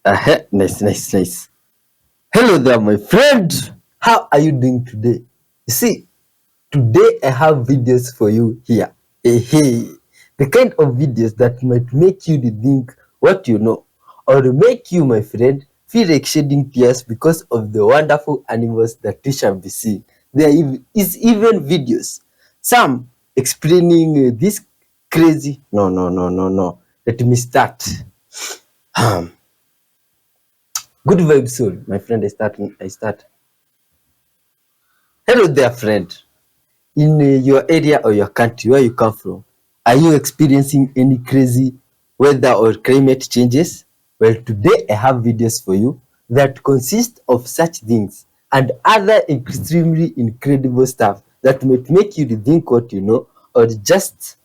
Nice, nice, nice. Hello there, my friend. How are you doing today? You see, today I have videos for you here. Hey, the kind of videos that might make you rethink what you know, or make you, my friend, feel like shedding tears because of the wonderful animals that we shall be seeing. Is even videos, some explaining this crazy. No. Let me start. Good vibes soul, my friend. I start. Hello there, friend. In your area or your country where you come from, are you experiencing any crazy weather or climate changes? Well, today I have videos for you that consist of such things and other extremely incredible stuff that might make you rethink what you know or just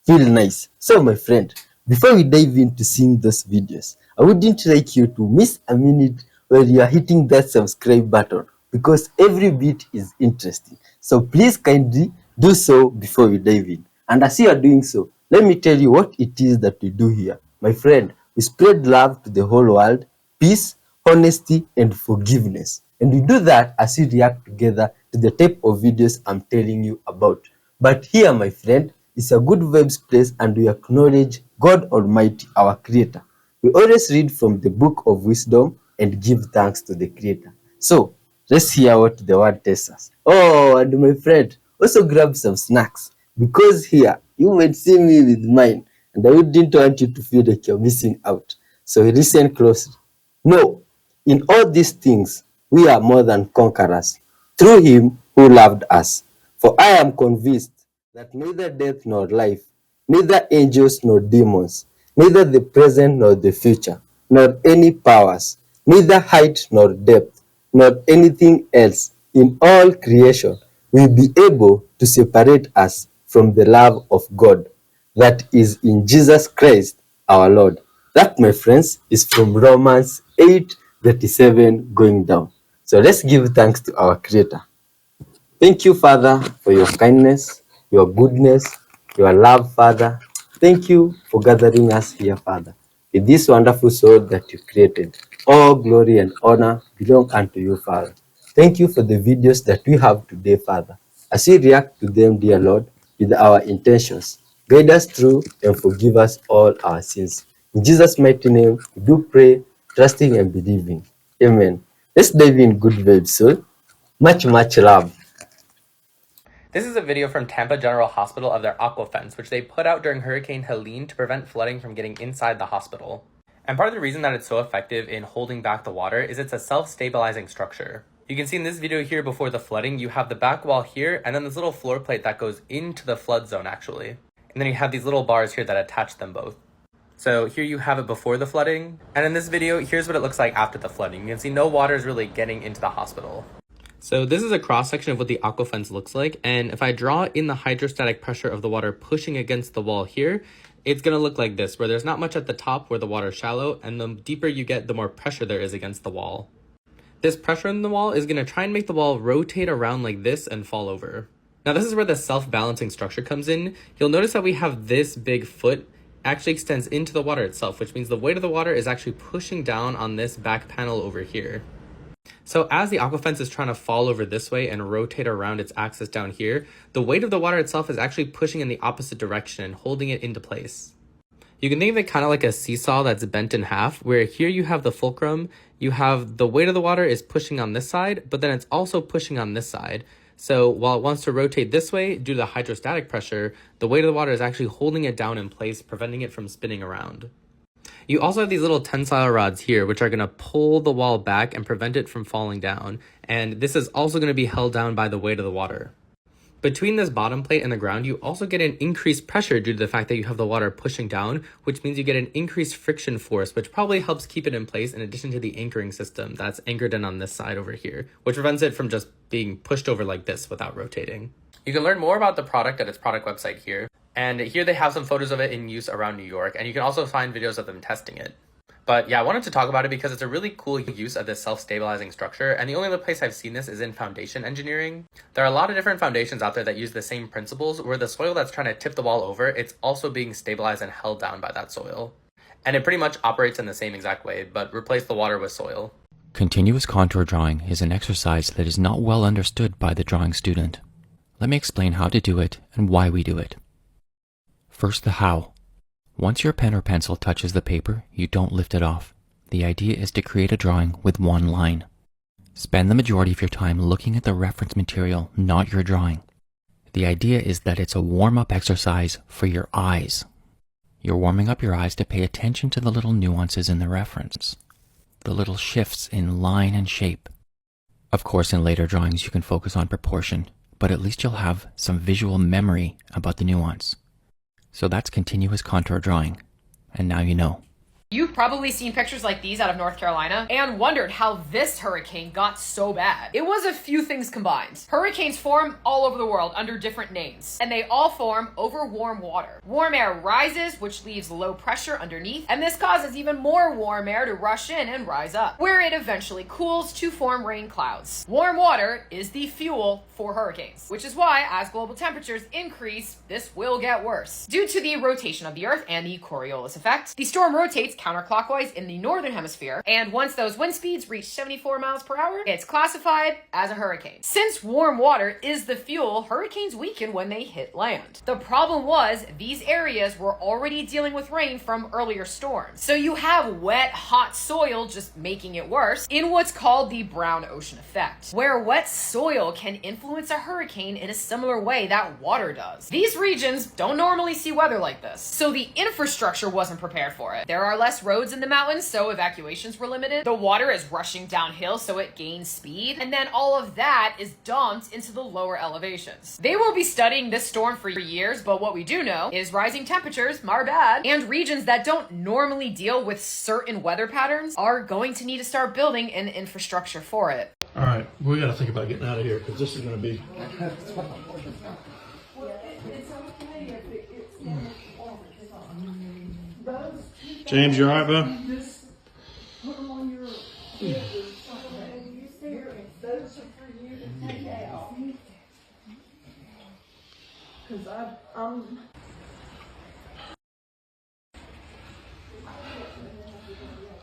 feel nice. So, my friend, before we dive into seeing those videos, I wouldn't like you to miss a minute while you are hitting that subscribe button because every bit is interesting. So, please kindly do so before we dive in. And as you are doing so, let me tell you what it is that we do here. My friend, we spread love to the whole world, peace, honesty, and forgiveness. And we do that as we react together to the type of videos I'm telling you about. But here, my friend, is a good vibes place and we acknowledge God Almighty, our Creator. We always read from the book of wisdom and give thanks to the Creator. So, let's hear what the word tells us. Oh, and my friend, also grab some snacks because here you might see me with mine and I wouldn't want you to feel like you're missing out. So listen closely. No, in all these things, we are more than conquerors through him who loved us. For I am convinced that neither death nor life, neither angels nor demons, neither the present nor the future, nor any powers, neither height nor depth, nor anything else in all creation will be able to separate us from the love of God that is in Jesus Christ our Lord. That, my friends, is from Romans 8:37 going down. So let's give thanks to our Creator. Thank you, Father, for your kindness, your goodness, your love, Father. Thank you for gathering us here, Father, with this wonderful soul that you created. All glory and honor belong unto you, Father. Thank you for the videos that we have today, Father. As we react to them, dear Lord, with our intentions, guide us through and forgive us all our sins. In Jesus' mighty name, we do pray, trusting and believing. Amen. Let's dive in good vibes, soul. Much love. This is a video from Tampa General Hospital of their Aqua fence, which they put out during Hurricane Helene to prevent flooding from getting inside the hospital. And part of the reason that it's so effective in holding back the water is it's a self-stabilizing structure. You can see in this video here before the flooding, you have the back wall here, and then this little floor plate that goes into the flood zone actually. And then you have these little bars here that attach them both. So here you have it before the flooding, and in this video, here's what it looks like after the flooding. You can see no water is really getting into the hospital. So this is a cross section of what the aqua fence looks like, and if I draw in the hydrostatic pressure of the water pushing against the wall here, it's going to look like this, where there's not much at the top where the water is shallow, and the deeper you get, the more pressure there is against the wall. This pressure in the wall is going to try and make the wall rotate around like this and fall over. Now this is where the self-balancing structure comes in. You'll notice that we have this big foot actually extends into the water itself, which means the weight of the water is actually pushing down on this back panel over here. So as the aqua fence is trying to fall over this way and rotate around its axis down here, the weight of the water itself is actually pushing in the opposite direction and holding it into place. You can think of it kind of like a seesaw that's bent in half, where here you have the fulcrum, you have the weight of the water is pushing on this side, but then it's also pushing on this side. So while it wants to rotate this way, due to the hydrostatic pressure, the weight of the water is actually holding it down in place, preventing it from spinning around. You also have these little tensile rods here, which are going to pull the wall back and prevent it from falling down. And this is also going to be held down by the weight of the water. Between this bottom plate and the ground, you also get an increased pressure due to the fact that you have the water pushing down, which means you get an increased friction force, which probably helps keep it in place in addition to the anchoring system that's anchored in on this side over here, which prevents it from just being pushed over like this without rotating. You can learn more about the product at its product website here. And here they have some photos of it in use around New York, and you can also find videos of them testing it. But yeah, I wanted to talk about it because it's a really cool use of this self-stabilizing structure, and the only other place I've seen this is in foundation engineering. There are a lot of different foundations out there that use the same principles, where the soil that's trying to tip the wall over, it's also being stabilized and held down by that soil. And it pretty much operates in the same exact way, but replace the water with soil. Continuous contour drawing is an exercise that is not well understood by the drawing student. Let me explain how to do it and why we do it. First, the how. Once your pen or pencil touches the paper, you don't lift it off. The idea is to create a drawing with one line. Spend the majority of your time looking at the reference material, not your drawing. The idea is that it's a warm-up exercise for your eyes. You're warming up your eyes to pay attention to the little nuances in the reference, the little shifts in line and shape. Of course, in later drawings you can focus on proportion, but at least you'll have some visual memory about the nuance. So that's continuous contour drawing, and now you know. You've probably seen pictures like these out of North Carolina and wondered how this hurricane got so bad. It was a few things combined. Hurricanes form all over the world under different names, and they all form over warm water. Warm air rises, which leaves low pressure underneath, and this causes even more warm air to rush in and rise up, where it eventually cools to form rain clouds. Warm water is the fuel for hurricanes, which is why as global temperatures increase, this will get worse. Due to the rotation of the Earth and the Coriolis effect, the storm rotates counterclockwise in the northern hemisphere, and once those wind speeds reach 74 miles per hour, it's classified as a hurricane. Since warm water is the fuel, hurricanes weaken when they hit land. The problem was these areas were already dealing with rain from earlier storms, so you have wet, hot soil just making it worse in what's called the brown ocean effect, where wet soil can influence a hurricane in a similar way that water does. These regions don't normally see weather like this, so the infrastructure wasn't prepared for it. There are less roads in the mountains, so evacuations were limited. The water is rushing downhill, so it gains speed. And then all of that is dumped into the lower elevations. They will be studying this storm for years, but what we do know is rising temperatures are bad, and regions that don't normally deal with certain weather patterns are going to need to start building an infrastructure for it. All right, we got to think about getting out of here because this is going to be. James, you all right, bud?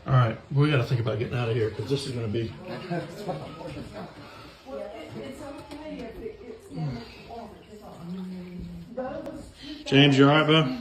All right, we got to think about getting out of here because this is going to be. James, you all right, bud?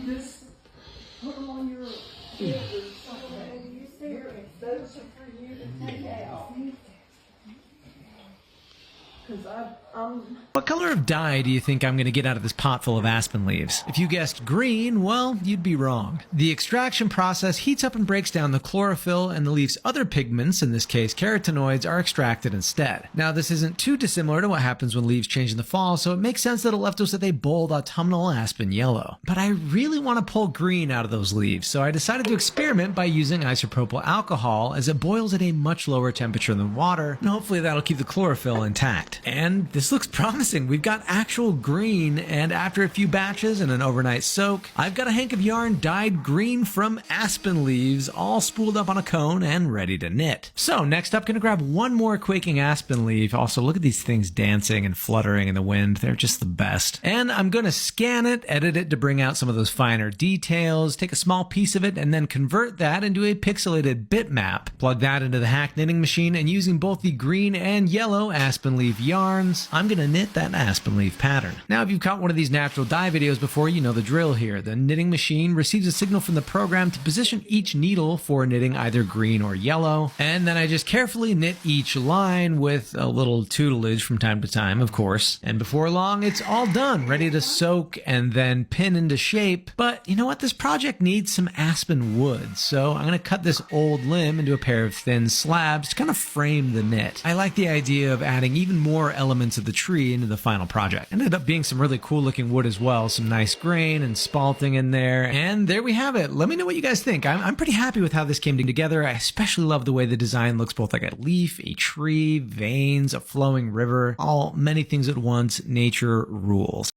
What color of dye do you think I'm going to get out of this pot full of aspen leaves? If you guessed green, well, you'd be wrong. The extraction process heats up and breaks down the chlorophyll, and the leaf's other pigments, in this case carotenoids, are extracted instead. Now, this isn't too dissimilar to what happens when leaves change in the fall, so it makes sense that it left us with a bold autumnal aspen yellow. But I really want to pull green out of those leaves, so I decided to experiment by using isopropyl alcohol, as it boils at a much lower temperature than water, and hopefully that'll keep the chlorophyll intact. And this looks promising. We've got actual green, and after a few batches and an overnight soak, I've got a hank of yarn dyed green from aspen leaves, all spooled up on a cone and ready to knit. So next up, gonna grab one more quaking aspen leaf. Also, look at these things dancing and fluttering in the wind. They're just the best. And I'm gonna scan it, edit it to bring out some of those finer details, take a small piece of it, and then convert that into a pixelated bitmap. Plug that into the hack knitting machine, and using both the green and yellow aspen leaf yarns, I'm gonna knit that aspen leaf pattern. Now, if you've caught one of these natural dye videos before, you know the drill here. The knitting machine receives a signal from the program to position each needle for knitting either green or yellow, and then I just carefully knit each line with a little tutelage from time to time, of course, and before long it's all done, ready to soak and then pin into shape. But you know what? This project needs some aspen wood, so I'm going to cut this old limb into a pair of thin slabs to kind of frame the knit. I like the idea of adding even more elements of the tree into the final project. Ended up being some really cool looking wood as well, some nice grain and spalting in there, and there we have it. Let me know what you guys think. I'm pretty happy with how this came together. I especially love the way the design looks both like a leaf, a tree, veins, a flowing river, all many things at once. Nature rules.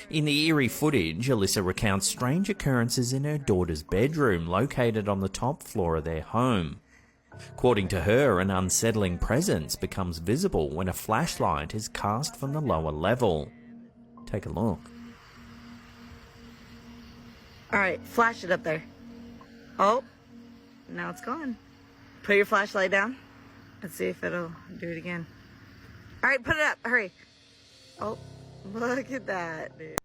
In the Eerie footage, Alyssa recounts strange occurrences in her daughter's bedroom, located on the top floor of their home. According to her, an unsettling presence becomes visible when a flashlight is cast from the lower level. Take a look. Alright, flash it up there. Oh, now it's gone. Put your flashlight down. Let's see if it'll do it again. All right, put it up. Hurry. Oh, look at that, dude.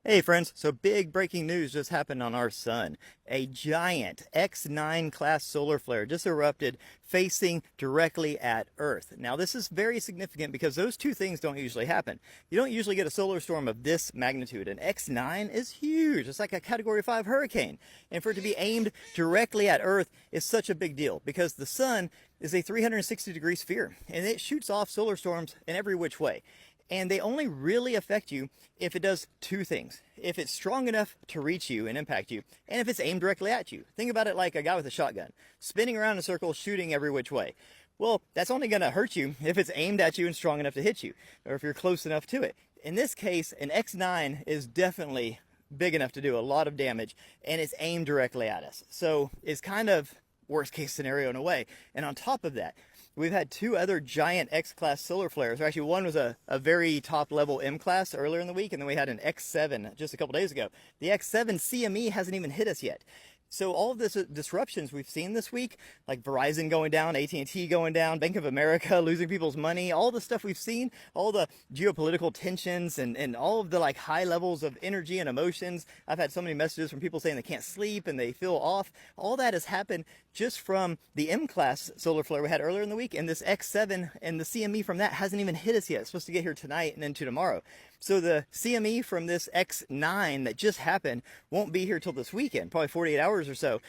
Hey friends, so big breaking news just happened on our sun. A giant X9 class solar flare just erupted facing directly at Earth. Now this is very significant because those two things don't usually happen. You don't usually get a solar storm of this magnitude. An X9 is huge. It's like a Category 5 hurricane. And for it to be aimed directly at Earth is such a big deal because the sun is a 360-degree sphere and it shoots off solar storms in every which way. And they only really affect you if it does two things. If it's strong enough to reach you and impact you, and if it's aimed directly at you. Think about it like a guy with a shotgun, spinning around in a circle, shooting every which way. Well, that's only going to hurt you if it's aimed at you and strong enough to hit you, or if you're close enough to it. In this case, an X9 is definitely big enough to do a lot of damage, and it's aimed directly at us. So it's kind of worst case scenario in a way. And on top of that, we've had two other giant X-class solar flares. Actually, one was a very top-level M-class earlier in the week, and then we had an X7 just a couple days ago. The X7 CME hasn't even hit us yet. So all of this disruptions we've seen this week, like Verizon going down, AT&T going down, Bank of America losing people's money, all the stuff we've seen, all the geopolitical tensions and all of the like high levels of energy and emotions. I've had so many messages from people saying they can't sleep and they feel off. All that has happened just from the M-class solar flare we had earlier in the week, and this X7 and the CME from that hasn't even hit us yet. It's supposed to get here tonight and into tomorrow. So the CME from this X9 that just happened won't be here till this weekend, probably 48 hours or so.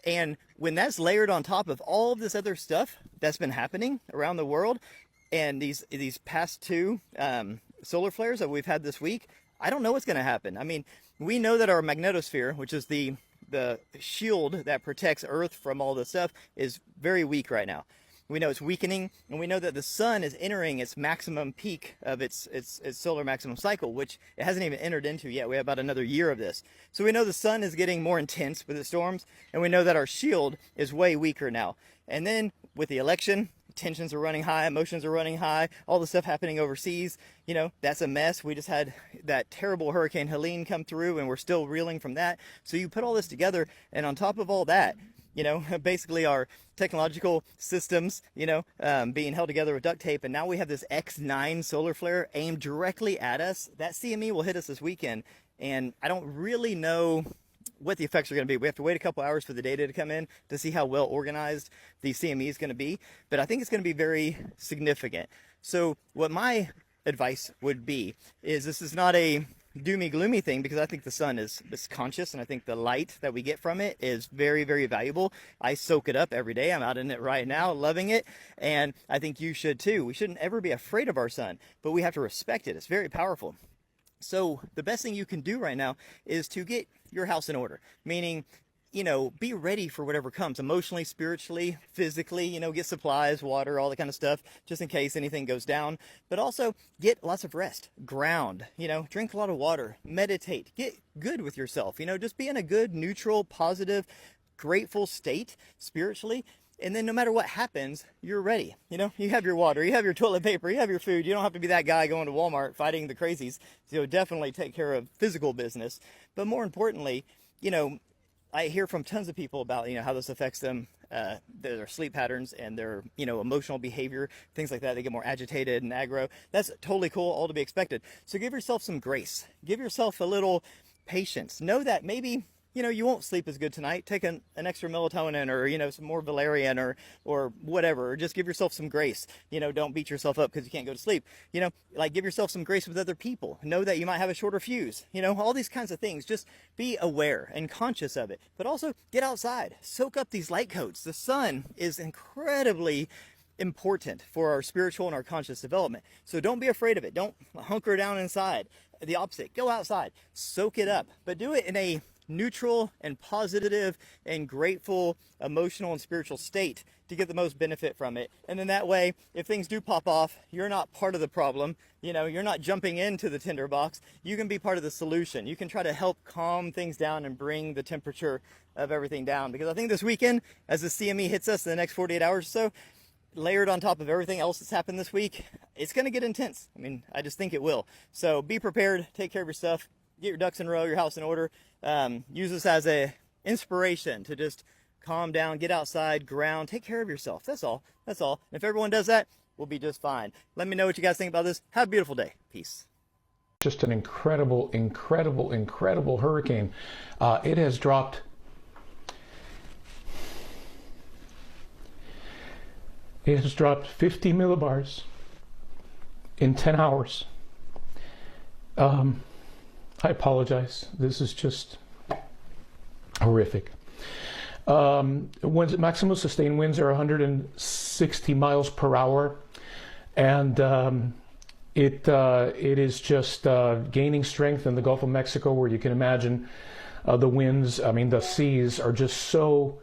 And when that's layered on top of all of this other stuff that's been happening around the world, and these past two solar flares that we've had this week, I don't know what's going to happen. I mean, we know that our magnetosphere, which is the shield that protects Earth from all this stuff, is very weak right now. We know it's weakening, and we know that the sun is entering its maximum peak of its solar maximum cycle, which it hasn't even entered into yet. We have about another year of this. So we know the sun is getting more intense with its storms, and we know that our shield is way weaker now. And then with the election, tensions are running high, emotions are running high, all the stuff happening overseas, you know, that's a mess. We just had that terrible Hurricane Helene come through, and we're still reeling from that. So you put all this together, and on top of all that, you know, basically our technological systems, you know, being held together with duct tape. And now we have this X9 solar flare aimed directly at us. That CME will hit us this weekend. And I don't really know what the effects are going to be. We have to wait a couple hours for the data to come in to see how well organized the CME is going to be. But I think it's going to be very significant. So what my advice would be is this is not a doomy gloomy thing, because I think the sun is conscious, and I think the light that we get from it is very, very valuable. I soak it up every day. I'm out in it right now, loving it, and I think you should too. We shouldn't ever be afraid of our sun, but we have to respect it. It's very powerful. So the best thing you can do right now is to get your house in order, meaning, you know, be ready for whatever comes, emotionally, spiritually, physically, you know, get supplies, water, all that kind of stuff, just in case anything goes down. But also get lots of rest, ground, you know, drink a lot of water, meditate, get good with yourself, you know, just be in a good, neutral, positive, grateful state spiritually. And then no matter what happens, you're ready. You know, you have your water, you have your toilet paper, you have your food. You don't have to be that guy going to Walmart fighting the crazies. So definitely take care of physical business. But more importantly, you know, I hear from tons of people about, you know, how this affects them, their sleep patterns and their, you know, emotional behavior, things like that. They get more agitated and aggro. That's totally cool, all to be expected. So give yourself some grace. Give yourself a little patience. Know that maybe, you know, you won't sleep as good tonight. Take an extra melatonin, or, you know, some more valerian, or whatever, or just give yourself some grace. You know, don't beat yourself up because you can't go to sleep. You know, like give yourself some grace with other people. Know that you might have a shorter fuse, you know, all these kinds of things. Just be aware and conscious of it, but also get outside, soak up these light coats. The sun is incredibly important for our spiritual and our conscious development. So don't be afraid of it. Don't hunker down inside. The opposite, go outside, soak it up, but do it in a neutral and positive and grateful emotional and spiritual state to get the most benefit from it. And then that way, if things do pop off, you're not part of the problem. You know, you're not jumping into the tinderbox. You can be part of the solution. You can try to help calm things down and bring the temperature of everything down. Because I think this weekend, as the CME hits us in the next 48 hours or so, layered on top of everything else that's happened this week, it's going to get intense. I mean, I just think it will. So be prepared, take care of your stuff, get your ducks in a row, your house in order. Use this as a inspiration to just calm down, get outside, ground, take care of yourself. That's all. That's all. And if everyone does that, we'll be just fine. Let me know what you guys think about this. Have a beautiful day. Peace. Just an incredible, incredible, incredible hurricane. It has dropped. It has dropped 50 millibars in 10 hours. I apologize. This is just horrific. Maximum sustained winds are 160 miles per hour, and it is just gaining strength in the Gulf of Mexico, where you can imagine the winds. I mean, the seas are just so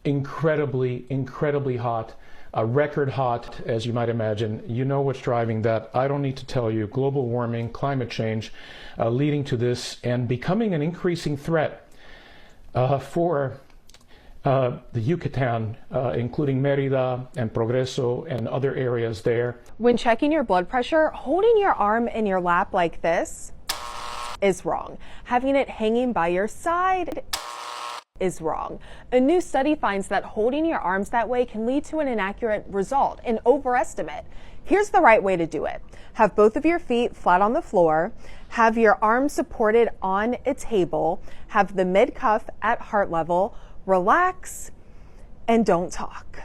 incredibly, incredibly hot. Record hot, as you might imagine. You know what's driving that. I don't need to tell you. Global warming, climate change, leading to this and becoming an increasing threat for the Yucatan, including Mérida and Progreso and other areas there. When checking your blood pressure, holding your arm in your lap like this is wrong. Having it hanging by your side is wrong. A new study finds that holding your arms that way can lead to an inaccurate result, an overestimate. Here's the right way to do it. Have both of your feet flat on the floor, have your arms supported on a table, have the mid cuff at heart level, relax, and don't talk.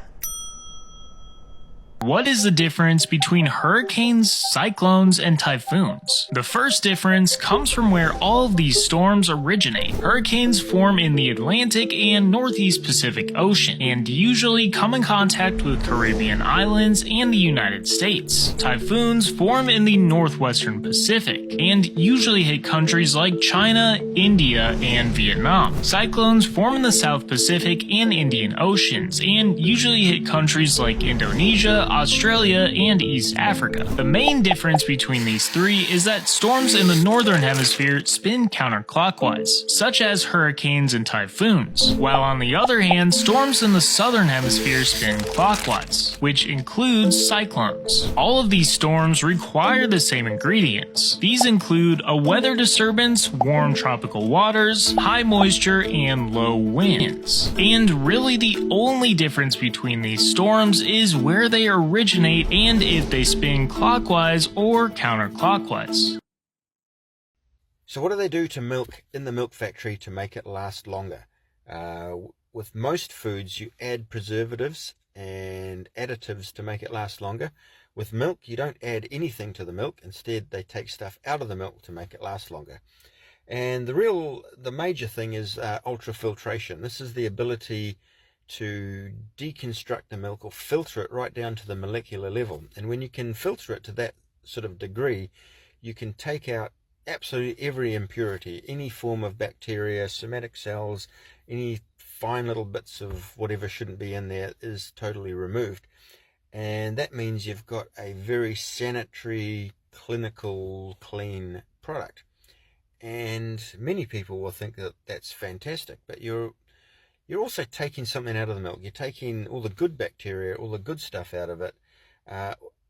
What is the difference between hurricanes, cyclones, and typhoons? The first difference comes from where all of these storms originate. Hurricanes form in the Atlantic and Northeast Pacific Ocean, and usually come in contact with Caribbean islands and the United States. Typhoons form in the Northwestern Pacific, and usually hit countries like China, India, and Vietnam. Cyclones form in the South Pacific and Indian Oceans, and usually hit countries like Indonesia, Australia, and East Africa. The main difference between these three is that storms in the northern hemisphere spin counterclockwise, such as hurricanes and typhoons, while on the other hand, storms in the southern hemisphere spin clockwise, which includes cyclones. All of these storms require the same ingredients. These include a weather disturbance, warm tropical waters, high moisture, and low winds. And really the only difference between these storms is where they originate and if they spin clockwise or counterclockwise. So what do they do to milk in the milk factory to make it last longer? With most foods, you add preservatives and additives to make it last longer. With milk, you don't add anything to the milk. Instead, they take stuff out of the milk to make it last longer. And the major thing is ultrafiltration. This is the ability to deconstruct the milk or filter it right down to the molecular level. And when you can filter it to that sort of degree, you can take out absolutely every impurity, any form of bacteria, somatic cells, any fine little bits of whatever shouldn't be in there is totally removed. And that means you've got a very sanitary, clinical, clean product. And many people will think that that's fantastic, but you're also taking something out of the milk. You're taking all the good bacteria, all the good stuff out of it.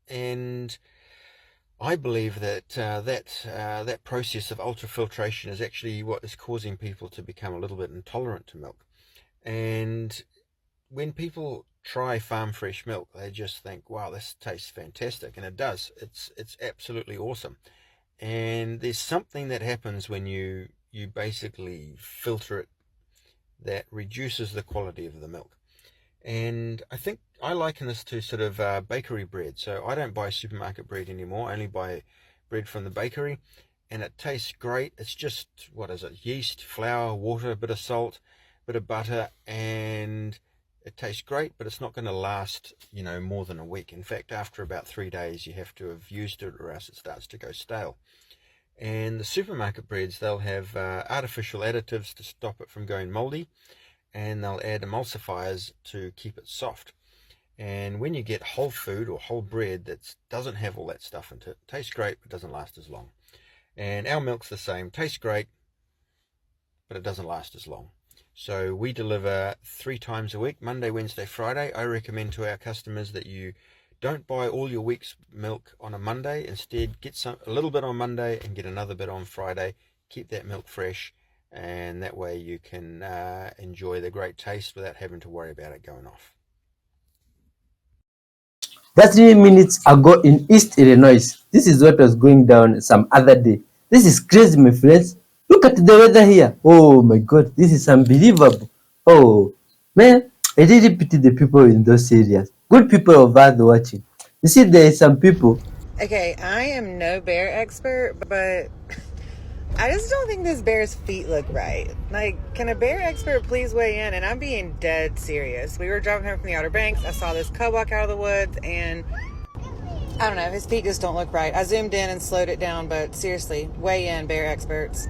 And I believe that that process of ultrafiltration is actually what is causing people to become a little bit intolerant to milk. And when people try farm fresh milk, they just think, wow, this tastes fantastic. And it does. It's absolutely awesome. And there's something that happens when you basically filter it that reduces the quality of the milk. And I think I liken this to sort of bakery bread. So I don't buy supermarket bread anymore. I only buy bread from the bakery, and it tastes great. It's just, what is it, yeast, flour, water, a bit of salt, bit of butter, and it tastes great, but it's not going to last, more than a week. In fact, after about 3 days, you have to have used it, or else it starts to go stale. And the supermarket breads, they'll have artificial additives to stop it from going moldy, and they'll add emulsifiers to keep it soft. And when you get whole food or whole bread that doesn't have all that stuff into it, tastes great but doesn't last as long. And our milk's the same, tastes great, but it doesn't last as long. So we deliver 3 times a week, Monday, Wednesday, Friday. I recommend to our customers that you don't buy all your week's milk on a Monday. Instead, get a little bit on Monday and get another bit on Friday. Keep that milk fresh. and that way you can enjoy the great taste without having to worry about it going off. Just 3 minutes ago in East Illinois, this is what was going down some other day. This is crazy, my friends. Look at the weather here. Oh my God, this is unbelievable. Oh man, I really pity the people in those areas. Good people over there watching. You see, there are some people. Okay, I am no bear expert, but I just don't think this bear's feet look right. Like, can a bear expert please weigh in? And I'm being dead serious. We were driving home from the Outer Banks. I saw this cub walk out of the woods, and I don't know, his feet just don't look right. I zoomed in and slowed it down, but seriously, weigh in, bear experts.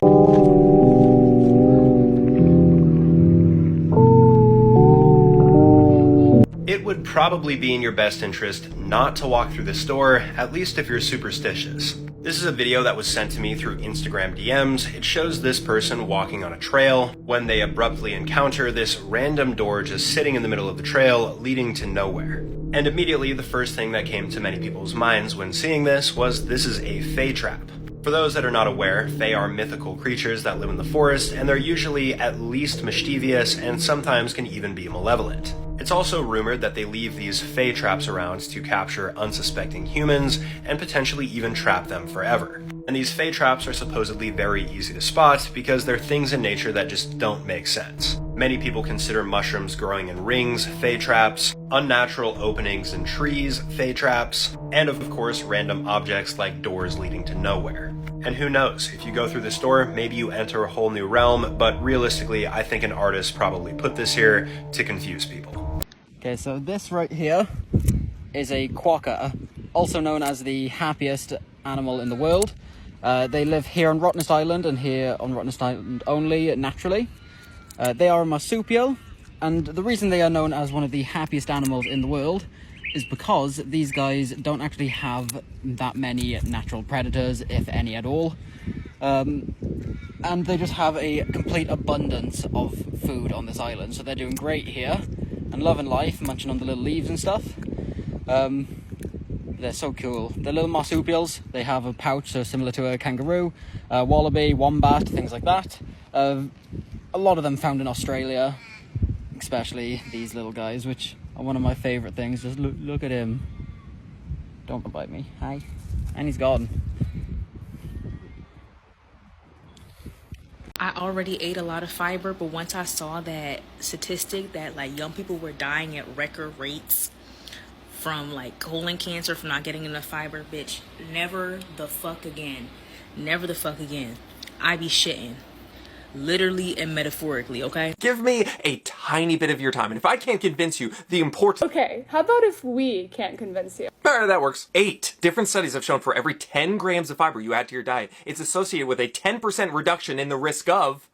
It would probably be in your best interest not to walk through the store, at least if you're superstitious. This is a video that was sent to me through Instagram DMs. It shows this person walking on a trail when they abruptly encounter this random door just sitting in the middle of the trail, leading to nowhere. And immediately the first thing that came to many people's minds when seeing this was this is a fae trap. For those that are not aware, fae are mythical creatures that live in the forest, and they're usually at least mischievous and sometimes can even be malevolent. It's also rumored that they leave these fae traps around to capture unsuspecting humans and potentially even trap them forever. And these fae traps are supposedly very easy to spot because they're things in nature that just don't make sense. Many people consider mushrooms growing in rings fae traps, unnatural openings in trees fae traps, and of course random objects like doors leading to nowhere. And who knows, if you go through this door, maybe you enter a whole new realm, but realistically, I think an artist probably put this here to confuse people. Okay, so this right here is a quokka, also known as the happiest animal in the world. They live here on Rottnest Island and here on Rottnest Island only naturally. They are a marsupial, and the reason they are known as one of the happiest animals in the world is because these guys don't actually have that many natural predators, if any at all. And they just have a complete abundance of food on this island, so they're doing great here and loving life, munching on the little leaves and stuff. They're so cool. They're little marsupials. They have a pouch, so similar to a kangaroo, wallaby, wombat, things like that. A lot of them found in Australia, especially these little guys, which are one of my favorite things. Just look at him. Don't bite me. Hi. And he's gone. I already ate a lot of fiber, but once I saw that statistic that like young people were dying at record rates from like colon cancer from not getting enough fiber, bitch, never the fuck again. Never the fuck again. I be shitting. Literally and metaphorically, okay? Give me a tiny bit of your time, and if I can't convince you the importance... Okay, how about if we can't convince you? That works. 8 different studies have shown for every 10 grams of fiber you add to your diet, it's associated with a 10% reduction in the risk of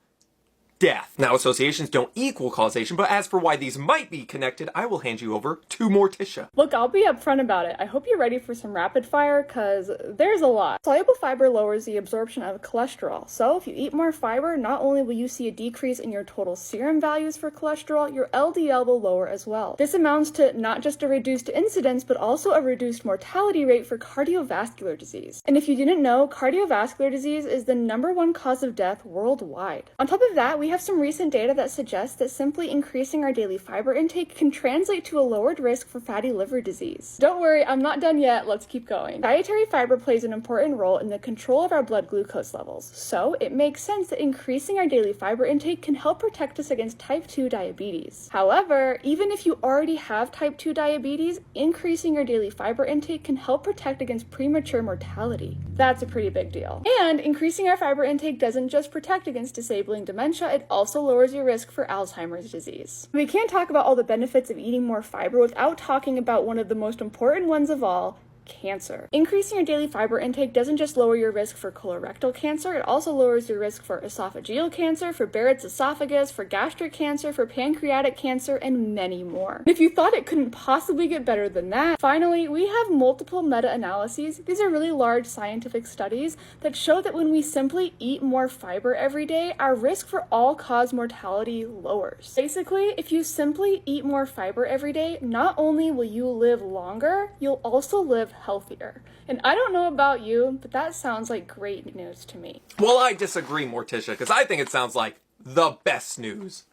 death. Now, associations don't equal causation, but as for why these might be connected, I will hand you over to Morticia. Look, I'll be upfront about it. I hope you're ready for some rapid fire, cause there's a lot. Soluble fiber lowers the absorption of cholesterol. So if you eat more fiber, not only will you see a decrease in your total serum values for cholesterol, your LDL will lower as well. This amounts to not just a reduced incidence, but also a reduced mortality rate for cardiovascular disease. And if you didn't know, cardiovascular disease is the #1 cause of death worldwide. On top of that, we have some recent data that suggests that simply increasing our daily fiber intake can translate to a lowered risk for fatty liver disease. Don't worry, I'm not done yet, let's keep going. Dietary fiber plays an important role in the control of our blood glucose levels, so it makes sense that increasing our daily fiber intake can help protect us against type 2 diabetes. However, even if you already have type 2 diabetes, increasing your daily fiber intake can help protect against premature mortality. That's a pretty big deal. And increasing our fiber intake doesn't just protect against disabling dementia, it also lowers your risk for Alzheimer's disease. We can't talk about all the benefits of eating more fiber without talking about one of the most important ones of all, cancer. Increasing your daily fiber intake doesn't just lower your risk for colorectal cancer, it also lowers your risk for esophageal cancer, for Barrett's esophagus, for gastric cancer, for pancreatic cancer, and many more. If you thought it couldn't possibly get better than that, finally, we have multiple meta-analyses. These are really large scientific studies that show that when we simply eat more fiber every day, our risk for all-cause mortality lowers. Basically, if you simply eat more fiber every day, not only will you live longer, you'll also live healthier. And I don't know about you, but that sounds like great news to me. Well, I disagree, Morticia, because I think it sounds like the best news.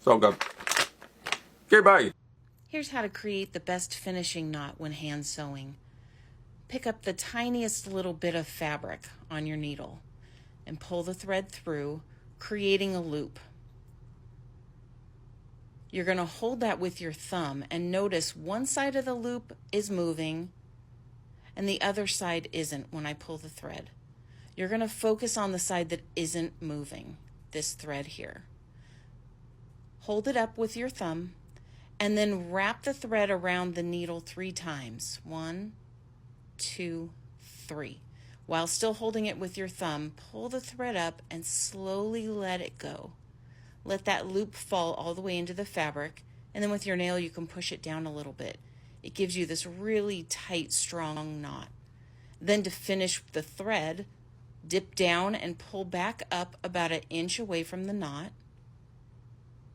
So good. Okay, bye. Here's how to create the best finishing knot when hand sewing. Pick up the tiniest little bit of fabric on your needle and pull the thread through, creating a loop. You're going to hold that with your thumb and notice one side of the loop is moving and the other side isn't when I pull the thread. You're going to focus on the side that isn't moving, this thread here. Hold it up with your thumb and then wrap the thread around the needle 3 times. 1, 2, 3. While still holding it with your thumb, pull the thread up and slowly let it go. Let that loop fall all the way into the fabric, and then with your nail you can push it down a little bit. It gives you this really tight, strong knot. Then to finish the thread, dip down and pull back up about 1 inch away from the knot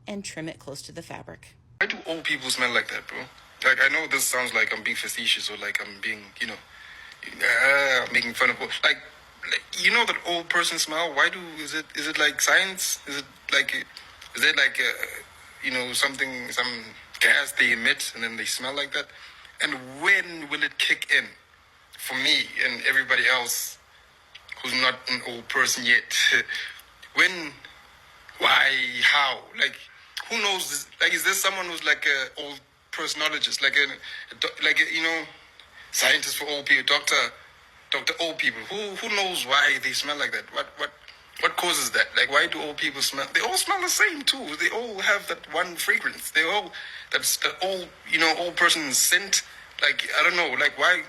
and trim it close to the fabric. Why do old people smell like that, bro? Like, I know this sounds like I'm being facetious or like I'm being, making fun of, like you know that old person smell. Why is it like science? Is there like something, some gas they emit and then they smell like that? And when will it kick in for me and everybody else who's not an old person yet? When, why, how? Like, who knows this? Like, is there someone who's like a old personologist, like a scientist for old people, doctor old people? Who knows why they smell like that? What causes that? Like, why do old people smell? They all smell the same too. They all have that one fragrance. That's the old person's scent. Like, I don't know. Like, why?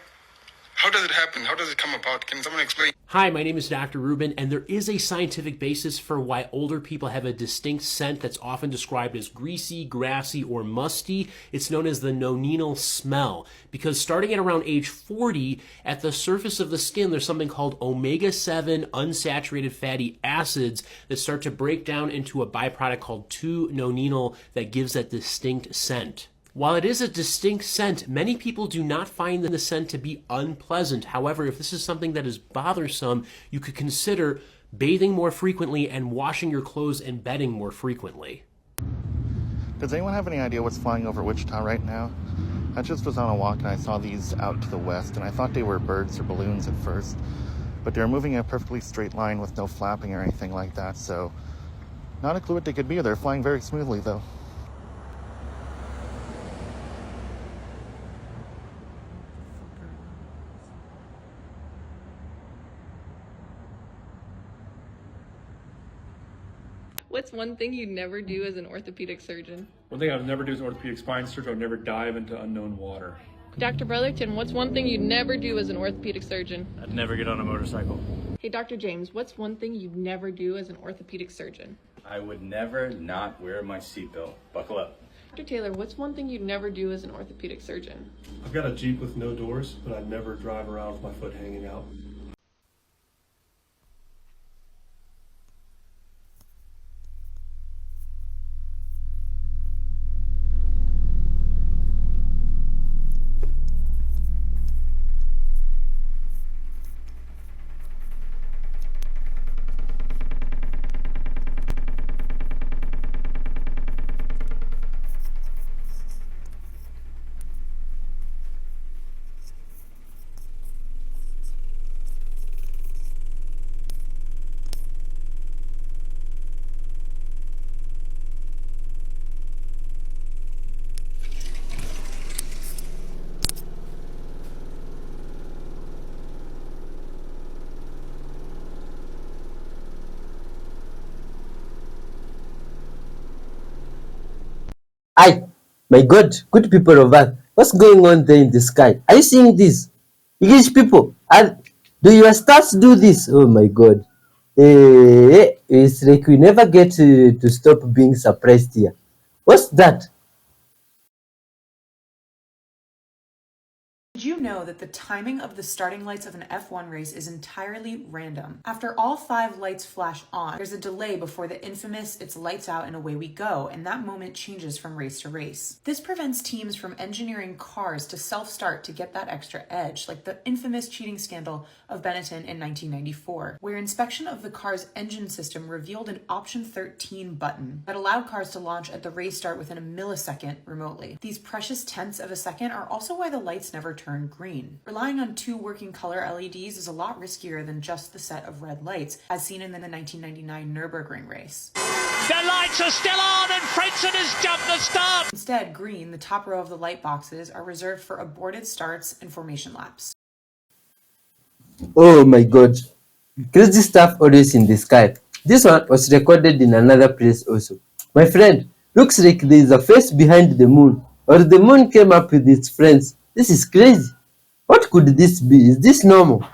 How does it happen? How does it come about? Can someone explain? Hi, my name is Dr. Rubin, and there is a scientific basis for why older people have a distinct scent that's often described as greasy, grassy, or musty. It's known as the nonenal smell, because starting at around age 40, at the surface of the skin, there's something called omega-7 unsaturated fatty acids that start to break down into a byproduct called 2-nonenal that gives that distinct scent. While it is a distinct scent, many people do not find the scent to be unpleasant. However, if this is something that is bothersome, you could consider bathing more frequently and washing your clothes and bedding more frequently. Does anyone have any idea what's flying over Wichita right now? I just was on a walk and I saw these out to the west, and I thought they were birds or balloons at first, but they're moving in a perfectly straight line with no flapping or anything like that, so not a clue what they could be. They're flying very smoothly though. What's one thing you'd never do as an orthopedic surgeon? One thing I would never do as an orthopedic spine surgeon, I would never dive into unknown water. Dr. Brotherton, what's one thing you'd never do as an orthopedic surgeon? I'd never get on a motorcycle. Hey, Dr. James, what's one thing you'd never do as an orthopedic surgeon? I would never not wear my seatbelt. Buckle up. Dr. Taylor, what's one thing you'd never do as an orthopedic surgeon? I've got a Jeep with no doors, but I'd never drive around with my foot hanging out. Hi, my God, good people of Earth, what's going on there in the sky? Are you seeing this? English people, do your stars do this? Oh my God. It's like we never get to stop being surprised here. What's that? Did you know that the timing of the starting lights of an F1 race is entirely random? After all 5 lights flash on, there's a delay before the infamous "it's lights out and away we go," and that moment changes from race to race. This prevents teams from engineering cars to self-start to get that extra edge, like the infamous cheating scandal of Benetton in 1994, where inspection of the car's engine system revealed an option 13 button that allowed cars to launch at the race start within a millisecond remotely. These precious tenths of a second are also why the lights never turn green. Relying on 2 working color LEDs is a lot riskier than just the set of red lights, as seen in the 1999 Nürburgring race. The lights are still on and Frentzen has jumped the start! Instead, green, the top row of the light boxes, are reserved for aborted starts and formation laps. Oh my god. Crazy stuff always in the sky. This one was recorded in another place also. My friend, looks like there is a face behind the moon, or the moon came up with its friends. This is crazy. What could this be? Is this normal?